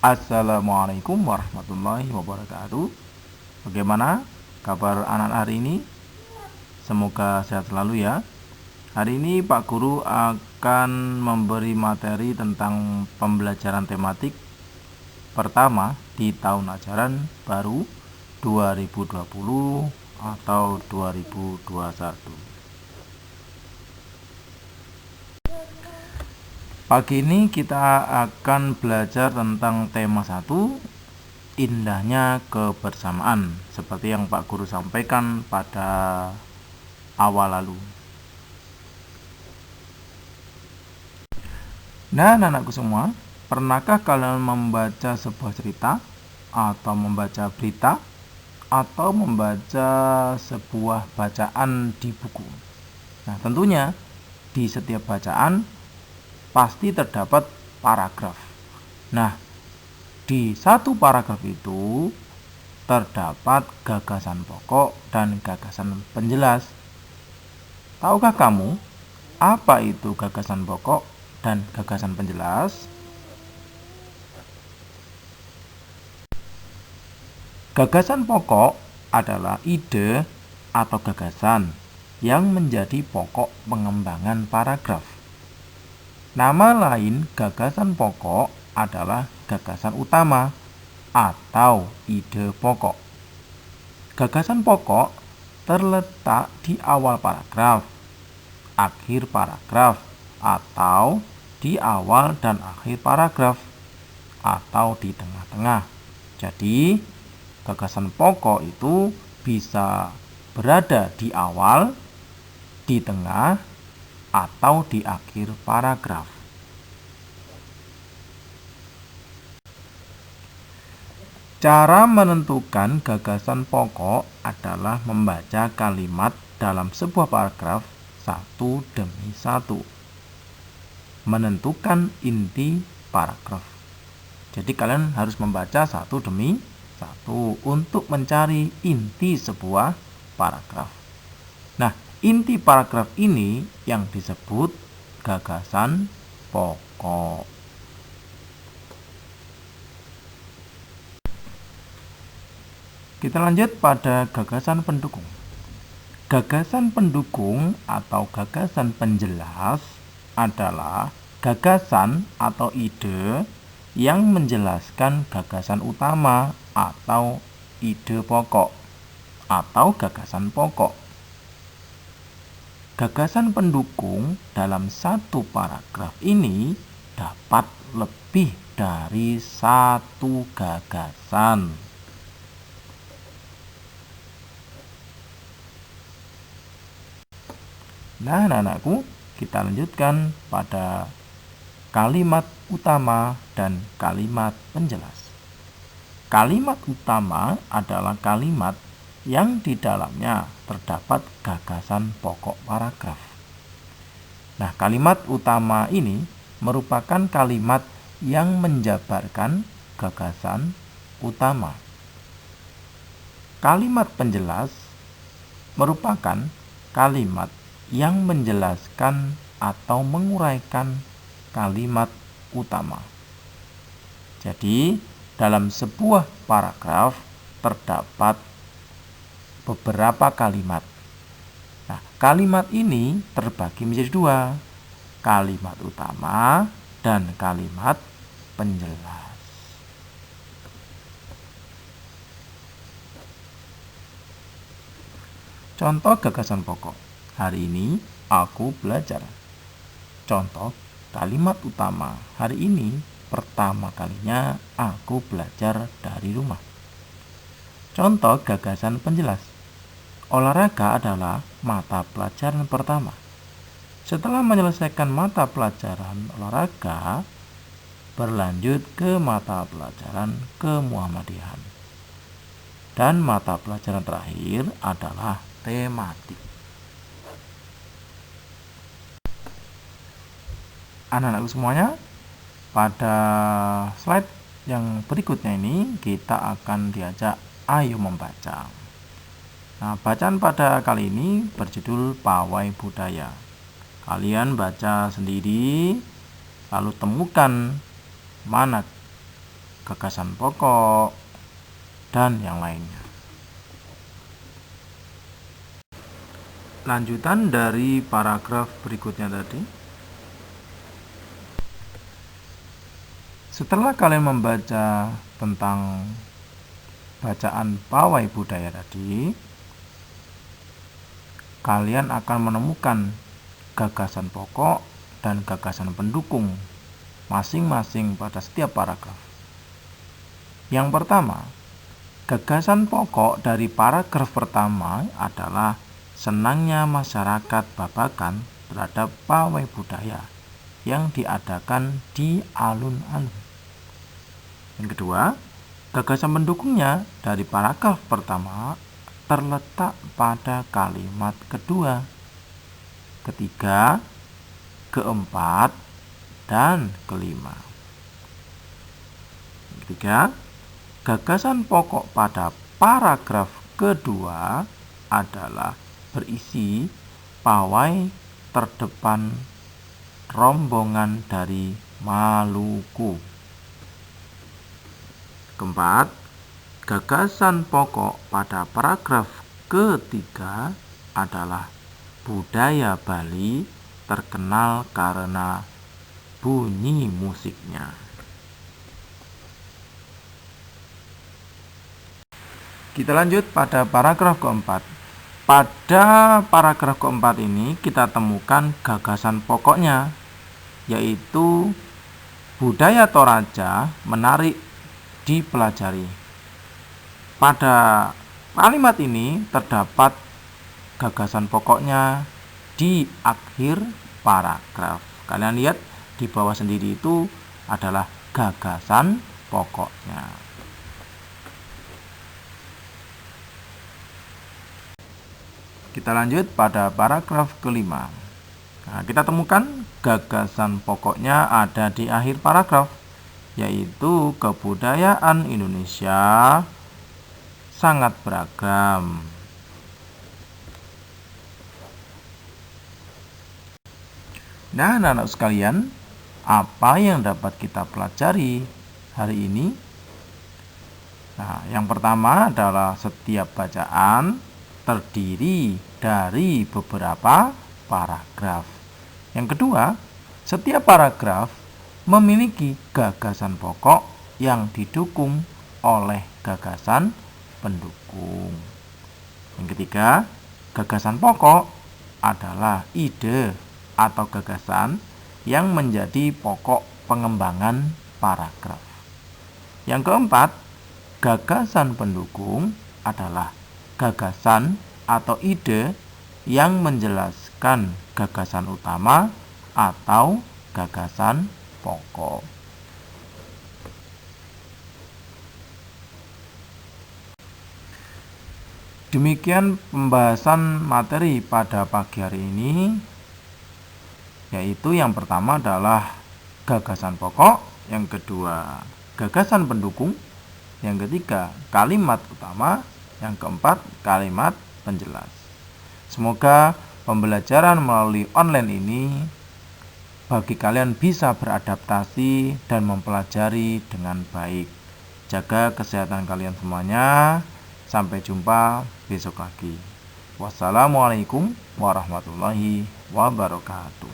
Assalamualaikum warahmatullahi wabarakatuh. Bagaimana kabar anak hari ini? Semoga sehat selalu ya. Hari ini Pak Guru akan memberi materi tentang pembelajaran tematik pertama di tahun ajaran baru 2020 atau 2021. Pagi ini kita akan belajar tentang tema 1, indahnya kebersamaan, seperti yang Pak Guru sampaikan pada awal lalu. Nah, anak-anakku semua, pernahkah kalian membaca sebuah cerita atau membaca berita atau membaca sebuah bacaan di buku? Nah, tentunya di setiap bacaan pasti terdapat paragraf. Nah, di satu paragraf itu terdapat gagasan pokok dan gagasan penjelas. Tahukah kamu apa itu gagasan pokok dan gagasan penjelas? Gagasan pokok adalah ide atau gagasan yang menjadi pokok pengembangan paragraf. Nama lain gagasan pokok adalah gagasan utama atau ide pokok. Gagasan pokok terletak di awal paragraf, akhir paragraf, atau di awal dan akhir paragraf, atau di tengah-tengah. Jadi, gagasan pokok itu bisa berada di awal, di tengah, atau di akhir paragraf. Cara menentukan gagasan pokok adalah membaca kalimat dalam sebuah paragraf satu demi satu. Menentukan inti paragraf. Jadi kalian harus membaca satu demi satu untuk mencari inti sebuah paragraf. Nah, inti paragraf ini yang disebut gagasan pokok. Kita lanjut pada gagasan pendukung. Gagasan pendukung atau gagasan penjelas adalah gagasan atau ide yang menjelaskan gagasan utama atau ide pokok atau gagasan pokok. Gagasan pendukung dalam satu paragraf ini dapat lebih dari satu gagasan. Nah, anak-anakku, kita lanjutkan pada kalimat utama dan kalimat penjelas. Kalimat utama adalah kalimat yang di dalamnya terdapat gagasan pokok paragraf. Nah, kalimat utama ini merupakan kalimat yang menjabarkan gagasan utama. Kalimat penjelas merupakan kalimat yang menjelaskan atau menguraikan kalimat utama. Jadi, dalam sebuah paragraf terdapat beberapa kalimat. Nah, kalimat ini terbagi menjadi dua, kalimat utama dan kalimat penjelas. Contoh gagasan pokok. Hari ini aku belajar. Contoh kalimat utama. Hari ini pertama kalinya aku belajar dari rumah. Contoh gagasan penjelas. Olahraga adalah mata pelajaran pertama. Setelah menyelesaikan mata pelajaran olahraga, berlanjut ke mata pelajaran kemuhammadiyahan. Dan mata pelajaran terakhir adalah tematik. Anak-anakku semuanya, pada slide yang berikutnya ini kita akan diajak ayo membaca. Nah, bacaan pada kali ini berjudul Pawai Budaya. Kalian baca sendiri, lalu temukan mana gagasan pokok, dan yang lainnya. Lanjutan dari paragraf berikutnya tadi. Setelah kalian membaca tentang bacaan pawai budaya tadi, kalian akan menemukan gagasan pokok dan gagasan pendukung masing-masing pada setiap paragraf. Yang pertama, gagasan pokok dari paragraf pertama adalah senangnya masyarakat Babakan terhadap pawai budaya yang diadakan di alun-alun. Yang kedua, gagasan pendukungnya dari paragraf pertama terletak pada kalimat kedua, ketiga, keempat, dan kelima. Yang ketiga, gagasan pokok pada paragraf kedua adalah berisi pawai terdepan rombongan dari Maluku. Keempat, gagasan pokok pada paragraf ketiga adalah budaya Bali terkenal karena bunyi musiknya. Kita lanjut pada paragraf keempat. Pada paragraf keempat ini kita temukan gagasan pokoknya, yaitu budaya Toraja menarik dipelajari. Pada kalimat ini terdapat gagasan pokoknya di akhir paragraf. Kalian lihat di bawah sendiri itu adalah gagasan pokoknya. Kita lanjut pada paragraf kelima. Nah, kita temukan gagasan pokoknya ada di akhir paragraf, yaitu kebudayaan Indonesia sangat beragam. Nah, anak-anak sekalian, apa yang dapat kita pelajari hari ini? Nah, yang pertama adalah setiap bacaan terdiri dari beberapa paragraf. Yang kedua, setiap paragraf memiliki gagasan pokok yang didukung oleh gagasan pendukung. Yang ketiga, gagasan pokok adalah ide atau gagasan yang menjadi pokok pengembangan paragraf. Yang keempat, gagasan pendukung adalah gagasan atau ide yang menjelaskan gagasan utama atau gagasan pokok. Demikian pembahasan materi pada pagi hari ini, yaitu yang pertama adalah gagasan pokok, yang kedua gagasan pendukung, yang ketiga kalimat utama, yang keempat kalimat penjelas. Semoga pembelajaran melalui online ini bagi kalian bisa beradaptasi dan mempelajari dengan baik. Jaga kesehatan kalian semuanya. Sampai jumpa besok lagi. Wassalamualaikum warahmatullahi wabarakatuh.